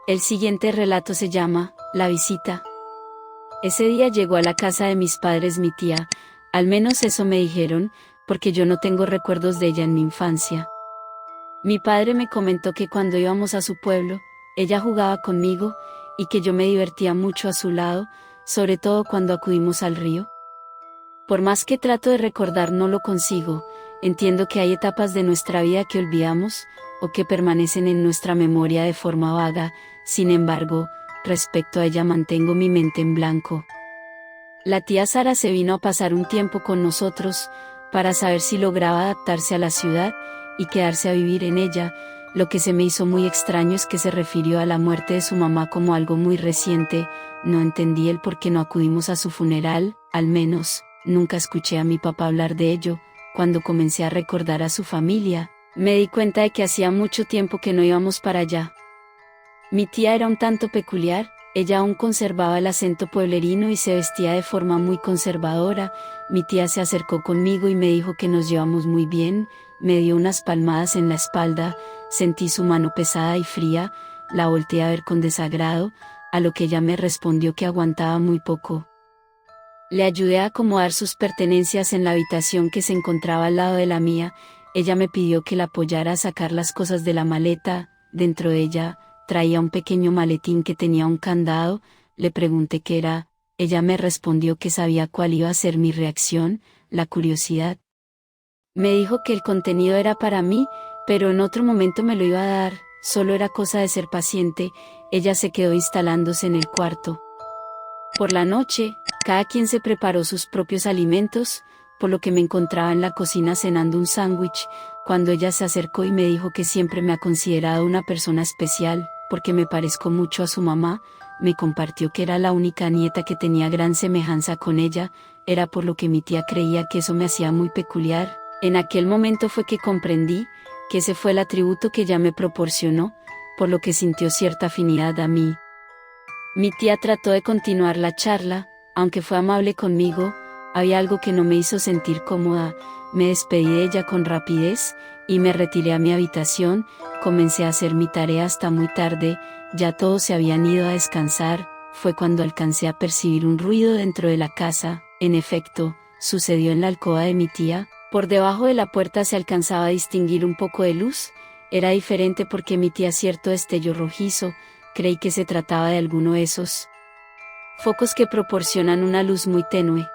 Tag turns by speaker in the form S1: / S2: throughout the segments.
S1: El siguiente relato se llama La visita. Ese día llegó a la casa de mis padres mi tía, al menos eso me dijeron, porque yo no tengo recuerdos de ella en mi infancia. Mi padre me comentó que cuando íbamos a su pueblo, ella jugaba conmigo, y que yo me divertía mucho a su lado, sobre todo cuando acudimos al río. Por más que trato de recordar no lo consigo, entiendo que hay etapas de nuestra vida que olvidamos, o que permanecen en nuestra memoria de forma vaga, sin embargo, respecto a ella mantengo mi mente en blanco. La tía Sara se vino a pasar un tiempo con nosotros, para saber si lograba adaptarse a la ciudad, y quedarse a vivir en ella. Lo que se me hizo muy extraño es que se refirió a la muerte de su mamá como algo muy reciente. No entendí el por qué no acudimos a su funeral, al menos, nunca escuché a mi papá hablar de ello. Cuando comencé a recordar a su familia, me di cuenta de que hacía mucho tiempo que no íbamos para allá. Mi tía era un tanto peculiar, ella aún conservaba el acento pueblerino y se vestía de forma muy conservadora. Mi tía se acercó conmigo y me dijo que nos llevamos muy bien, me dio unas palmadas en la espalda, sentí su mano pesada y fría, la volteé a ver con desagrado, a lo que ella me respondió que aguantaba muy poco. Le ayudé a acomodar sus pertenencias en la habitación que se encontraba al lado de la mía. Ella me pidió que la apoyara a sacar las cosas de la maleta. Dentro de ella traía un pequeño maletín que tenía un candado. Le pregunté qué era. Ella me respondió que sabía cuál iba a ser mi reacción, la curiosidad. Me dijo que el contenido era para mí, pero en otro momento me lo iba a dar. Solo era cosa de ser paciente. Ella se quedó instalándose en el cuarto. Por la noche, cada quien se preparó sus propios alimentos, por lo que me encontraba en la cocina cenando un sándwich, cuando ella se acercó y me dijo que siempre me ha considerado una persona especial, porque me parezco mucho a su mamá. Me compartió que era la única nieta que tenía gran semejanza con ella, era por lo que mi tía creía que eso me hacía muy peculiar. En aquel momento fue que comprendí que ese fue el atributo que ella me proporcionó, por lo que sintió cierta afinidad a mí. Mi tía trató de continuar la charla, aunque fue amable conmigo, había algo que no me hizo sentir cómoda. Me despedí de ella con rapidez, y me retiré a mi habitación. Comencé a hacer mi tarea hasta muy tarde, ya todos se habían ido a descansar. Fue cuando alcancé a percibir un ruido dentro de la casa. En efecto, sucedió en la alcoba de mi tía. Por debajo de la puerta se alcanzaba a distinguir un poco de luz. Era diferente porque mi tía cierto destello rojizo. Creí que se trataba de alguno de esos focos que proporcionan una luz muy tenue.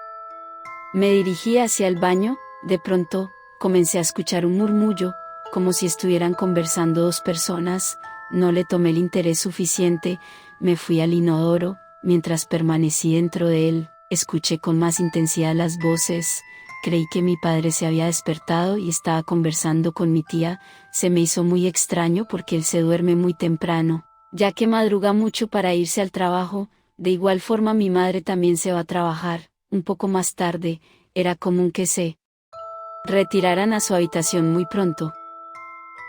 S1: Me dirigí hacia el baño. De pronto, comencé a escuchar un murmullo, como si estuvieran conversando dos personas. No le tomé el interés suficiente. Me fui al inodoro. Mientras permanecí dentro de él, escuché con más intensidad las voces. Creí que mi padre se había despertado y estaba conversando con mi tía. Se me hizo muy extraño porque él se duerme muy temprano, ya que madruga mucho para irse al trabajo. De igual forma mi madre también se va a trabajar. Un poco más tarde, era común que se retiraran a su habitación muy pronto.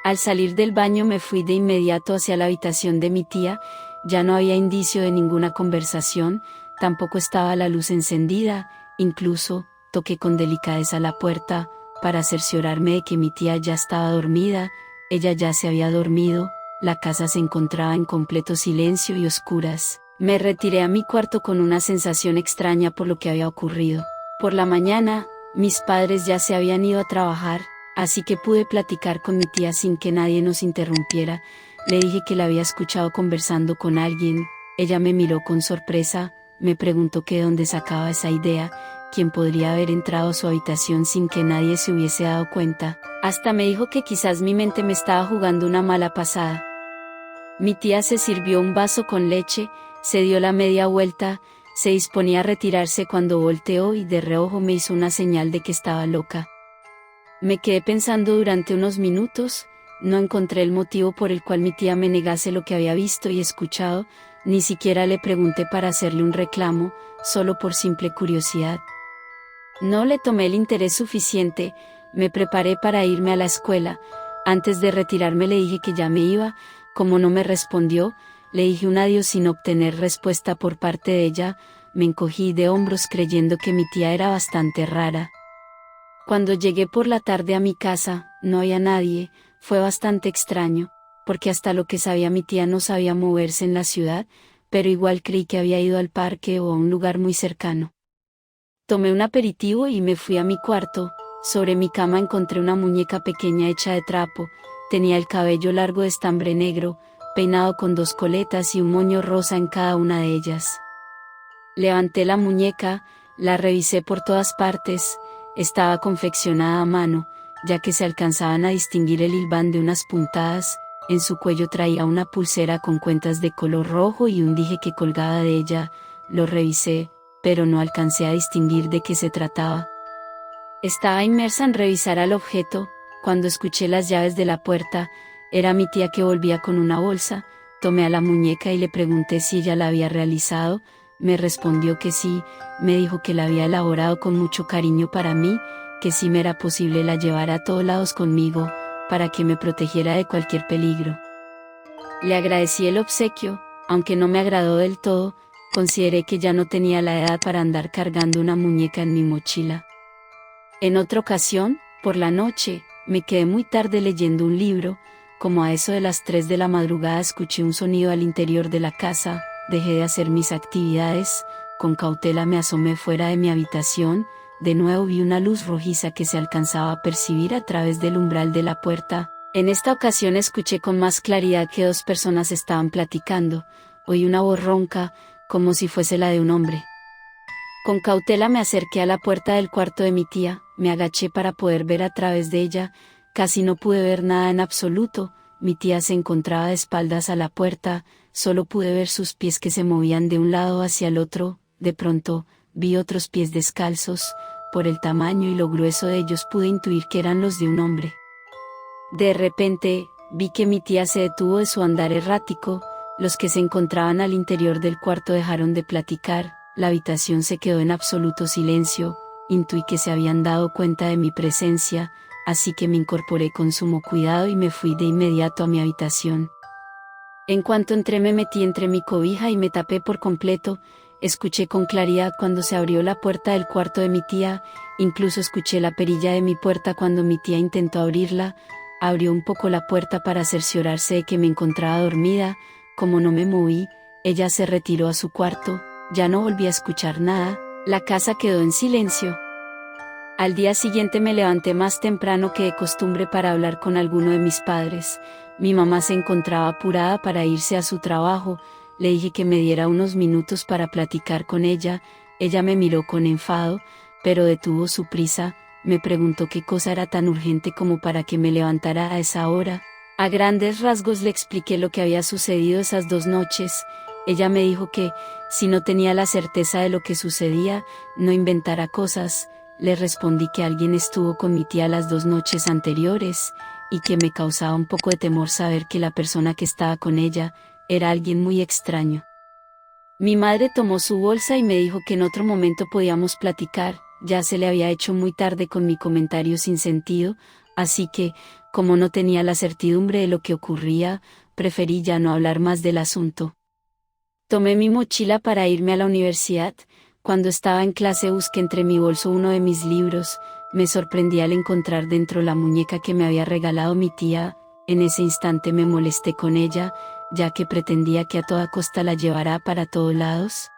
S1: Al salir del baño me fui de inmediato hacia la habitación de mi tía. Ya no había indicio de ninguna conversación, tampoco estaba la luz encendida. Incluso, toqué con delicadeza la puerta, para cerciorarme de que mi tía ya estaba dormida. Ella ya se había dormido. La casa se encontraba en completo silencio y oscuras. Me retiré a mi cuarto con una sensación extraña por lo que había ocurrido. Por la mañana, mis padres ya se habían ido a trabajar, así que pude platicar con mi tía sin que nadie nos interrumpiera. Le dije que la había escuchado conversando con alguien. Ella me miró con sorpresa, me preguntó que de dónde sacaba esa idea, quién podría haber entrado a su habitación sin que nadie se hubiese dado cuenta. Hasta me dijo que quizás mi mente me estaba jugando una mala pasada. Mi tía se sirvió un vaso con leche, se dio la media vuelta, se disponía a retirarse cuando volteó y de reojo me hizo una señal de que estaba loca. Me quedé pensando durante unos minutos. No encontré el motivo por el cual mi tía me negase lo que había visto y escuchado. Ni siquiera le pregunté para hacerle un reclamo, solo por simple curiosidad. No le tomé el interés suficiente. Me preparé para irme a la escuela. Antes de retirarme le dije que ya me iba. Como no me respondió, le dije un adiós sin obtener respuesta por parte de ella. Me encogí de hombros creyendo que mi tía era bastante rara. Cuando llegué por la tarde a mi casa, no había nadie. Fue bastante extraño. porque hasta lo que sabía mi tía no sabía moverse en la ciudad, pero igual creí que había ido al parque o a un lugar muy cercano. Tomé un aperitivo y me fui a mi cuarto. Sobre mi cama encontré una muñeca pequeña hecha de trapo, tenía el cabello largo de estambre negro, peinado con 2 coletas y un moño rosa en cada una de ellas. Levanté la muñeca, la revisé por todas partes, estaba confeccionada a mano, ya que se alcanzaban a distinguir el hilván de unas puntadas, en su cuello traía una pulsera con cuentas de color rojo y un dije que colgaba de ella. Lo revisé, pero no alcancé a distinguir de qué se trataba. Estaba inmersa en revisar al objeto, cuando escuché las llaves de la puerta. Era mi tía que volvía con una bolsa. Tomé a la muñeca y le pregunté si ella la había realizado. Me respondió que sí, me dijo que la había elaborado con mucho cariño para mí, que si me era posible la llevara a todos lados conmigo, para que me protegiera de cualquier peligro. Le agradecí el obsequio, aunque no me agradó del todo. Consideré que ya no tenía la edad para andar cargando una muñeca en mi mochila. En otra ocasión, por la noche, me quedé muy tarde leyendo un libro. Como a eso de las 3 de la madrugada escuché un sonido al interior de la casa. Dejé de hacer mis actividades, con cautela me asomé fuera de mi habitación. De nuevo vi una luz rojiza que se alcanzaba a percibir a través del umbral de la puerta. En esta ocasión escuché con más claridad que 2 personas estaban platicando. Oí una voz ronca, como si fuese la de un hombre. Con cautela me acerqué a la puerta del cuarto de mi tía, me agaché para poder ver a través de ella. Casi no pude ver nada en absoluto. Mi tía se encontraba de espaldas a la puerta, solo pude ver sus pies que se movían de un lado hacia el otro. De pronto, vi otros pies descalzos. Por el tamaño y lo grueso de ellos pude intuir que eran los de un hombre. De repente, vi que mi tía se detuvo de su andar errático. Los que se encontraban al interior del cuarto dejaron de platicar, la habitación se quedó en absoluto silencio. Intuí que se habían dado cuenta de mi presencia, así que me incorporé con sumo cuidado y me fui de inmediato a mi habitación. En cuanto entré me metí entre mi cobija y me tapé por completo. Escuché con claridad cuando se abrió la puerta del cuarto de mi tía, incluso escuché la perilla de mi puerta cuando mi tía intentó abrirla. Abrió un poco la puerta para cerciorarse de que me encontraba dormida. Como no me moví, ella se retiró a su cuarto. Ya no volví a escuchar nada. La casa quedó en silencio. Al día siguiente me levanté más temprano que de costumbre para hablar con alguno de mis padres. Mi mamá se encontraba apurada para irse a su trabajo. Le dije que me diera unos minutos para platicar con ella. Ella me miró con enfado, pero detuvo su prisa. Me preguntó qué cosa era tan urgente como para que me levantara a esa hora. A grandes rasgos le expliqué lo que había sucedido esas 2 noches. Ella me dijo que, si no tenía la certeza de lo que sucedía, no inventara cosas. Le respondí que alguien estuvo con mi tía las 2 noches anteriores, y que me causaba un poco de temor saber que la persona que estaba con ella era alguien muy extraño. Mi madre tomó su bolsa y me dijo que en otro momento podíamos platicar. Ya se le había hecho muy tarde con mi comentario sin sentido, así que, como no tenía la certidumbre de lo que ocurría, preferí ya no hablar más del asunto. Tomé mi mochila para irme a la universidad. Cuando estaba en clase busqué entre mi bolso uno de mis libros. Me sorprendí al encontrar dentro la muñeca que me había regalado mi tía. En ese instante me molesté con ella, ya que pretendía que a toda costa la llevara para todos lados.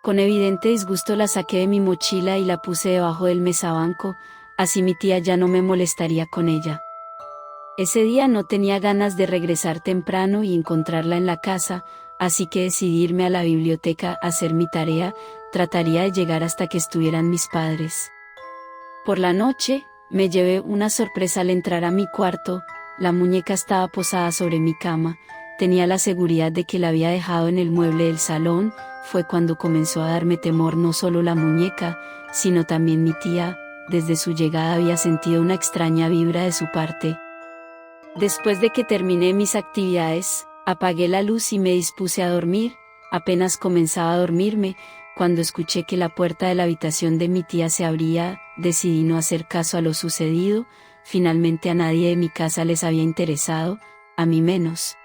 S1: Con evidente disgusto la saqué de mi mochila y la puse debajo del mesabanco, así mi tía ya no me molestaría con ella. Ese día no tenía ganas de regresar temprano y encontrarla en la casa, así que decidí irme a la biblioteca a hacer mi tarea. Trataría de llegar hasta que estuvieran mis padres. Por la noche, me llevé una sorpresa al entrar a mi cuarto. La muñeca estaba posada sobre mi cama. Tenía la seguridad de que la había dejado en el mueble del salón. Fue cuando comenzó a darme temor no solo la muñeca, sino también mi tía. Desde su llegada había sentido una extraña vibra de su parte. Después de que terminé mis actividades, apagué la luz y me dispuse a dormir. Apenas comenzaba a dormirme, cuando escuché que la puerta de la habitación de mi tía se abría. Decidí no hacer caso a lo sucedido. Finalmente a nadie de mi casa les había interesado, a mí menos.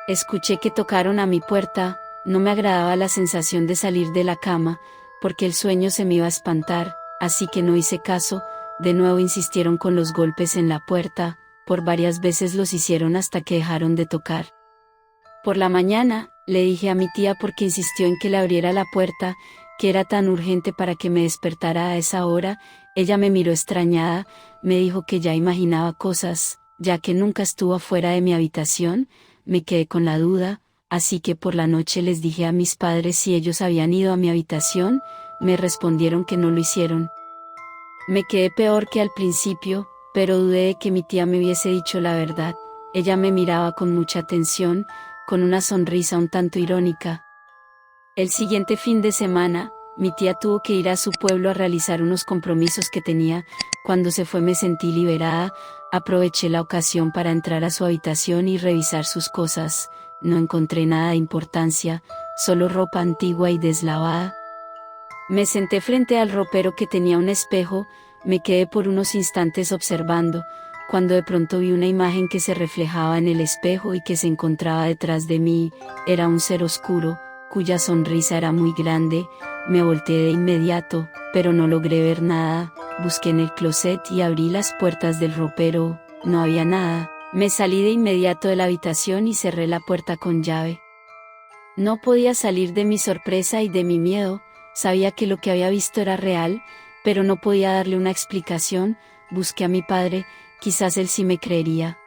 S1: Escuché que tocaron a mi puerta. No me agradaba la sensación de salir de la cama, porque el sueño se me iba a espantar, así que no hice caso. De nuevo insistieron con los golpes en la puerta. por varias veces los hicieron hasta que dejaron de tocar. Por la mañana, le dije a mi tía porque insistió en que le abriera la puerta, que era tan urgente para que me despertara a esa hora. Ella me miró extrañada, me dijo que ya imaginaba cosas, ya que nunca estuvo afuera de mi habitación. Me quedé con la duda, así que por la noche les dije a mis padres si ellos habían ido a mi habitación. Me respondieron que no lo hicieron. Me quedé peor que al principio, pero dudé de que mi tía me hubiese dicho la verdad. Ella me miraba con mucha atención, con una sonrisa un tanto irónica. El siguiente fin de semana, mi tía tuvo que ir a su pueblo a realizar unos compromisos que tenía. Cuando se fue me sentí liberada, aproveché la ocasión para entrar a su habitación y revisar sus cosas. No encontré nada de importancia, solo ropa antigua y deslavada. Me senté frente al ropero que tenía un espejo, me quedé por unos instantes observando, cuando de pronto vi una imagen que se reflejaba en el espejo y que se encontraba detrás de mí. Era un ser oscuro, cuya sonrisa era muy grande. Me volteé de inmediato, pero no logré ver nada. Busqué en el closet y abrí las puertas del ropero. No había nada. Me salí de inmediato de la habitación y cerré la puerta con llave. No podía salir de mi sorpresa y de mi miedo. Sabía que lo que había visto era real, pero no podía darle una explicación. Busqué a mi padre, quizás él sí me creería.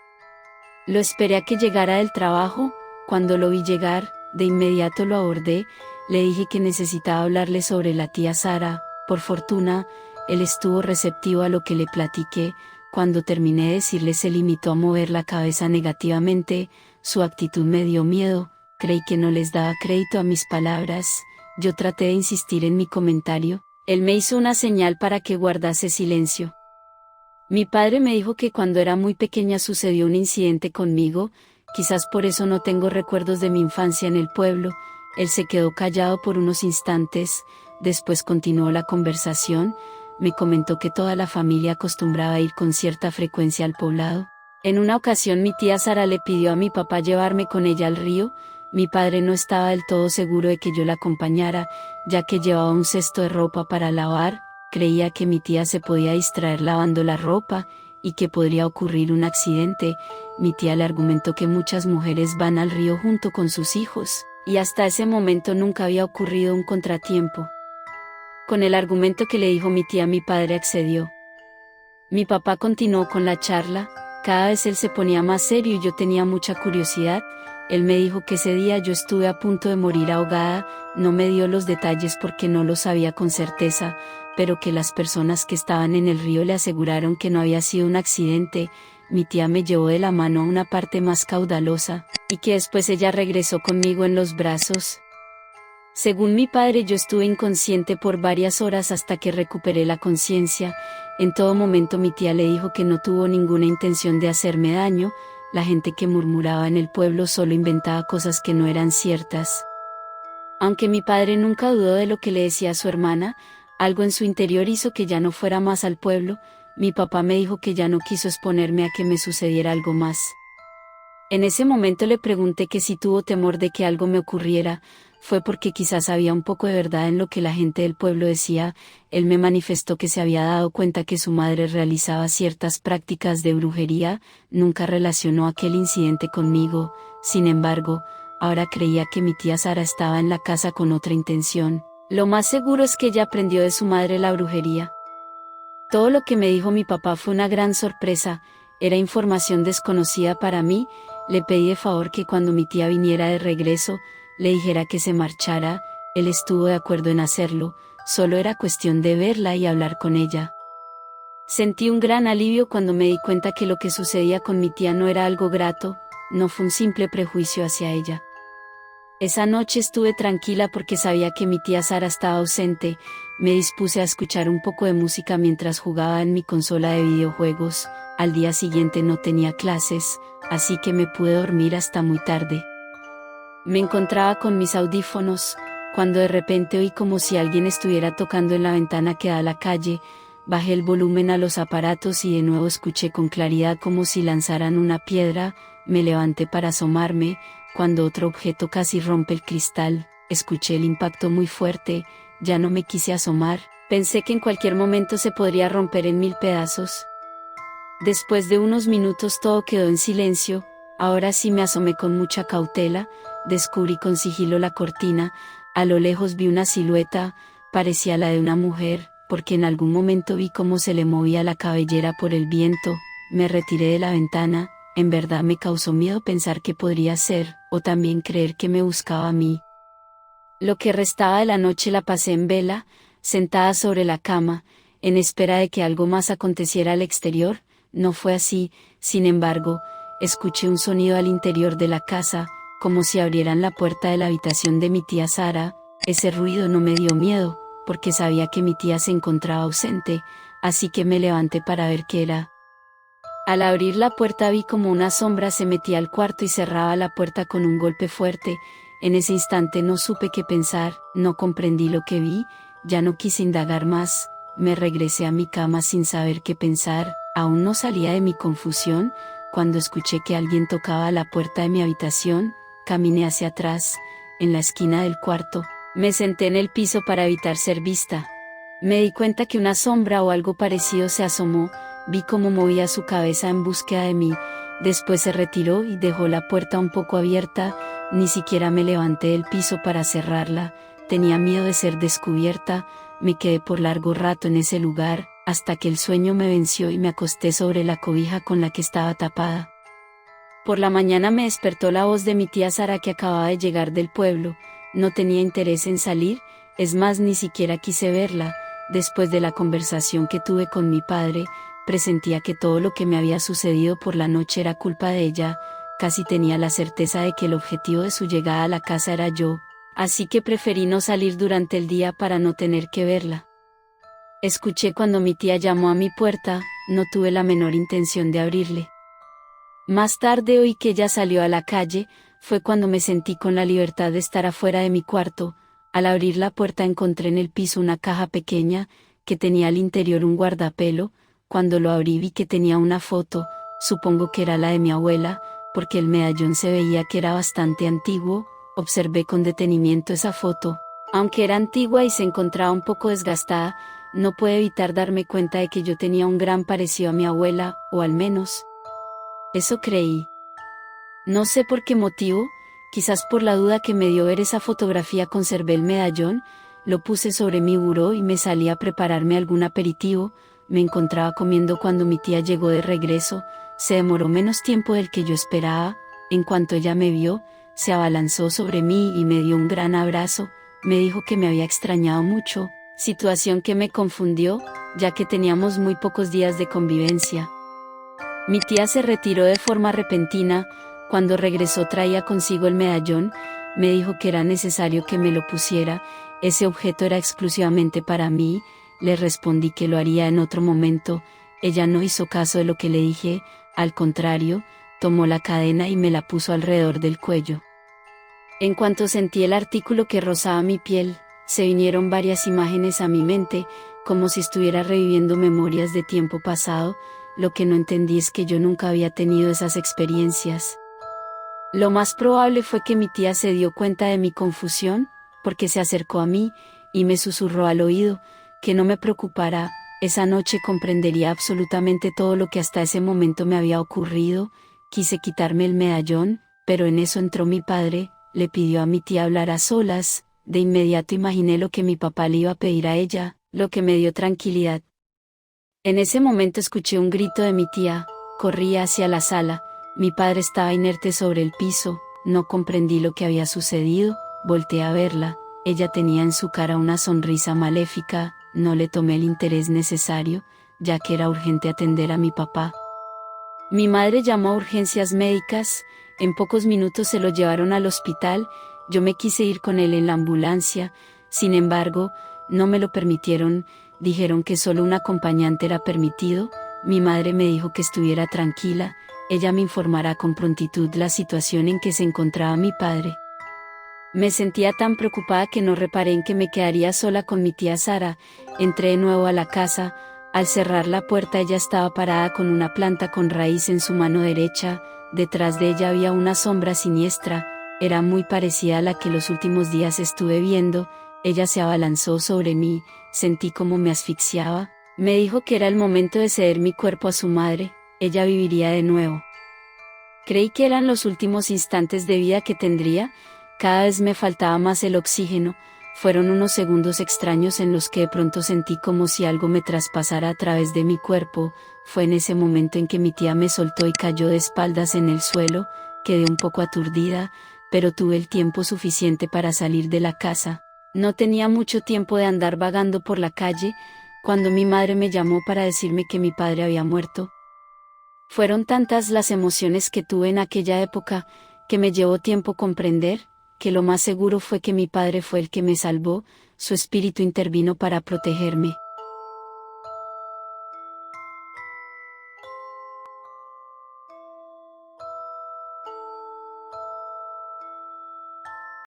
S1: Lo esperé a que llegara del trabajo. Cuando lo vi llegar, de inmediato lo abordé. Le dije que necesitaba hablarle sobre la tía Sara. Por fortuna, él estuvo receptivo a lo que le platiqué. Cuando terminé de decirle, se limitó a mover la cabeza negativamente. Su actitud me dio miedo. Creí que no les daba crédito a mis palabras. Yo traté de insistir en mi comentario. Él me hizo una señal para que guardase silencio. Mi padre me dijo que cuando era muy pequeña sucedió un incidente conmigo. Quizás por eso no tengo recuerdos de mi infancia en el pueblo. Él se quedó callado por unos instantes. Después continuó la conversación. Me comentó que toda la familia acostumbraba a ir con cierta frecuencia al poblado. En una ocasión mi tía Sara le pidió a mi papá llevarme con ella al río. Mi padre no estaba del todo seguro de que yo la acompañara, ya que llevaba un cesto de ropa para lavar. Creía que mi tía se podía distraer lavando la ropa, y que podría ocurrir un accidente. Mi tía le argumentó que muchas mujeres van al río junto con sus hijos, y hasta ese momento nunca había ocurrido un contratiempo. Con el argumento que le dijo mi tía, mi padre accedió. Mi papá continuó con la charla. Cada vez él se ponía más serio y yo tenía mucha curiosidad. Él me dijo que ese día yo estuve a punto de morir ahogada. No me dio los detalles porque no lo sabía con certeza, pero que las personas que estaban en el río le aseguraron que no había sido un accidente. Mi tía me llevó de la mano a una parte más caudalosa, y que después ella regresó conmigo en los brazos. Según mi padre, yo estuve inconsciente por varias horas hasta que recuperé la conciencia. En todo momento mi tía le dijo que no tuvo ninguna intención de hacerme daño. La gente que murmuraba en el pueblo solo inventaba cosas que no eran ciertas. Aunque mi padre nunca dudó de lo que le decía a su hermana, algo en su interior hizo que ya no fuera más al pueblo. Mi papá me dijo que ya no quiso exponerme a que me sucediera algo más. En ese momento le pregunté que si tuvo temor de que algo me ocurriera. Fue porque quizás había un poco de verdad en lo que la gente del pueblo decía. Él me manifestó que se había dado cuenta que su madre realizaba ciertas prácticas de brujería. Nunca relacionó aquel incidente conmigo. Sin embargo, ahora creía que mi tía Sara estaba en la casa con otra intención. Lo más seguro es que ella aprendió de su madre la brujería. Todo lo que me dijo mi papá fue una gran sorpresa. Era información desconocida para mí. Le pedí de favor que cuando mi tía viniera de regreso, le dijera que se marchara. Él estuvo de acuerdo en hacerlo. Solo era cuestión de verla y hablar con ella. Sentí un gran alivio cuando me di cuenta que lo que sucedía con mi tía no era algo grato, no fue un simple prejuicio hacia ella. Esa noche estuve tranquila porque sabía que mi tía Sara estaba ausente. Me dispuse a escuchar un poco de música mientras jugaba en mi consola de videojuegos. Al día siguiente no tenía clases, así que me pude dormir hasta muy tarde. Me encontraba con mis audífonos, cuando de repente oí como si alguien estuviera tocando en la ventana que da a la calle. Bajé el volumen a los aparatos y de nuevo escuché con claridad como si lanzaran una piedra. Me levanté para asomarme. Cuando otro objeto casi rompe el cristal, escuché el impacto muy fuerte. Ya no me quise asomar. Pensé que en cualquier momento se podría romper en mil pedazos. Después de unos minutos todo quedó en silencio. Ahora sí me asomé con mucha cautela, descubrí con sigilo la cortina, a lo lejos vi una silueta, parecía la de una mujer, porque en algún momento vi cómo se le movía la cabellera por el viento. Me retiré de la ventana, en verdad me causó miedo pensar qué podría ser, o también creer que me buscaba a mí. Lo que restaba de la noche la pasé en vela, sentada sobre la cama, en espera de que algo más aconteciera al exterior. No fue así, sin embargo, escuché un sonido al interior de la casa, como si abrieran la puerta de la habitación de mi tía Sara. Ese ruido no me dio miedo, porque sabía que mi tía se encontraba ausente, así que me levanté para ver qué era. Al abrir la puerta vi como una sombra se metía al cuarto y cerraba la puerta con un golpe fuerte. En ese instante no supe qué pensar, no comprendí lo que vi, ya no quise indagar más, me regresé a mi cama sin saber qué pensar. Aún no salía de mi confusión, cuando escuché que alguien tocaba la puerta de mi habitación. Caminé hacia atrás, en la esquina del cuarto, me senté en el piso para evitar ser vista. Me di cuenta que una sombra o algo parecido se asomó, vi cómo movía su cabeza en búsqueda de mí, después se retiró y dejó la puerta un poco abierta. Ni siquiera me levanté del piso para cerrarla, tenía miedo de ser descubierta. Me quedé por largo rato en ese lugar, hasta que el sueño me venció y me acosté sobre la cobija con la que estaba tapada. Por la mañana me despertó la voz de mi tía Sara, que acababa de llegar del pueblo. No tenía interés en salir, es más, ni siquiera quise verla. Después de la conversación que tuve con mi padre, presentía que todo lo que me había sucedido por la noche era culpa de ella. Casi tenía la certeza de que el objetivo de su llegada a la casa era yo, así que preferí no salir durante el día para no tener que verla. Escuché cuando mi tía llamó a mi puerta, no tuve la menor intención de abrirle. Más tarde oí que ella salió a la calle, fue cuando me sentí con la libertad de estar afuera de mi cuarto. Al abrir la puerta encontré en el piso una caja pequeña, que tenía al interior un guardapelo. Cuando lo abrí vi que tenía una foto, supongo que era la de mi abuela, porque el medallón se veía que era bastante antiguo. Observé con detenimiento esa foto. Aunque era antigua y se encontraba un poco desgastada, no pude evitar darme cuenta de que yo tenía un gran parecido a mi abuela, o al menos eso creí. No sé por qué motivo, quizás por la duda que me dio ver esa fotografía, conservé el medallón, lo puse sobre mi buró y me salí a prepararme algún aperitivo. Me encontraba comiendo cuando mi tía llegó de regreso, se demoró menos tiempo del que yo esperaba. En cuanto ella me vio, se abalanzó sobre mí y me dio un gran abrazo, me dijo que me había extrañado mucho, situación que me confundió, ya que teníamos muy pocos días de convivencia. Mi tía se retiró de forma repentina. Cuando regresó traía consigo el medallón, me dijo que era necesario que me lo pusiera, ese objeto era exclusivamente para mí. Le respondí que lo haría en otro momento. Ella no hizo caso de lo que le dije, al contrario, tomó la cadena y me la puso alrededor del cuello. En cuanto sentí el artículo que rozaba mi piel, se vinieron varias imágenes a mi mente, como si estuviera reviviendo memorias de tiempo pasado. Lo que no entendí es que yo nunca había tenido esas experiencias. Lo más probable fue que mi tía se dio cuenta de mi confusión, porque se acercó a mí, y me susurró al oído, que no me preocupara, esa noche comprendería absolutamente todo lo que hasta ese momento me había ocurrido. Quise quitarme el medallón, pero en eso entró mi padre, le pidió a mi tía hablar a solas. De inmediato imaginé lo que mi papá le iba a pedir a ella, lo que me dio tranquilidad. En ese momento escuché un grito de mi tía, corrí hacia la sala, mi padre estaba inerte sobre el piso, no comprendí lo que había sucedido, volteé a verla, ella tenía en su cara una sonrisa maléfica. No le tomé el interés necesario, ya que era urgente atender a mi papá. Mi madre llamó a urgencias médicas, en pocos minutos se lo llevaron al hospital. Yo me quise ir con él en la ambulancia, sin embargo, no me lo permitieron, dijeron que solo un acompañante era permitido. Mi madre me dijo que estuviera tranquila, ella me informará con prontitud la situación en que se encontraba mi padre. Me sentía tan preocupada que no reparé en que me quedaría sola con mi tía Sara. Entré de nuevo a la casa. Al cerrar la puerta ella estaba parada con una planta con raíz en su mano derecha. Detrás de ella había una sombra siniestra, era muy parecida a la que los últimos días estuve viendo. Ella se abalanzó sobre mí, sentí como me asfixiaba. Me dijo que era el momento de ceder mi cuerpo a su madre. ella viviría de nuevo. Creí que eran los últimos instantes de vida que tendría, cada vez me faltaba más el oxígeno, fueron unos segundos extraños en los que de pronto sentí como si algo me traspasara a través de mi cuerpo, fue en ese momento en que mi tía me soltó y cayó de espaldas en el suelo, quedé un poco aturdida, pero tuve el tiempo suficiente para salir de la casa. No tenía mucho tiempo de andar vagando por la calle, cuando mi madre me llamó para decirme que mi padre había muerto. Fueron tantas las emociones que tuve en aquella época, que me llevó tiempo comprender, que lo más seguro fue que mi padre fue el que me salvó, su espíritu intervino para protegerme.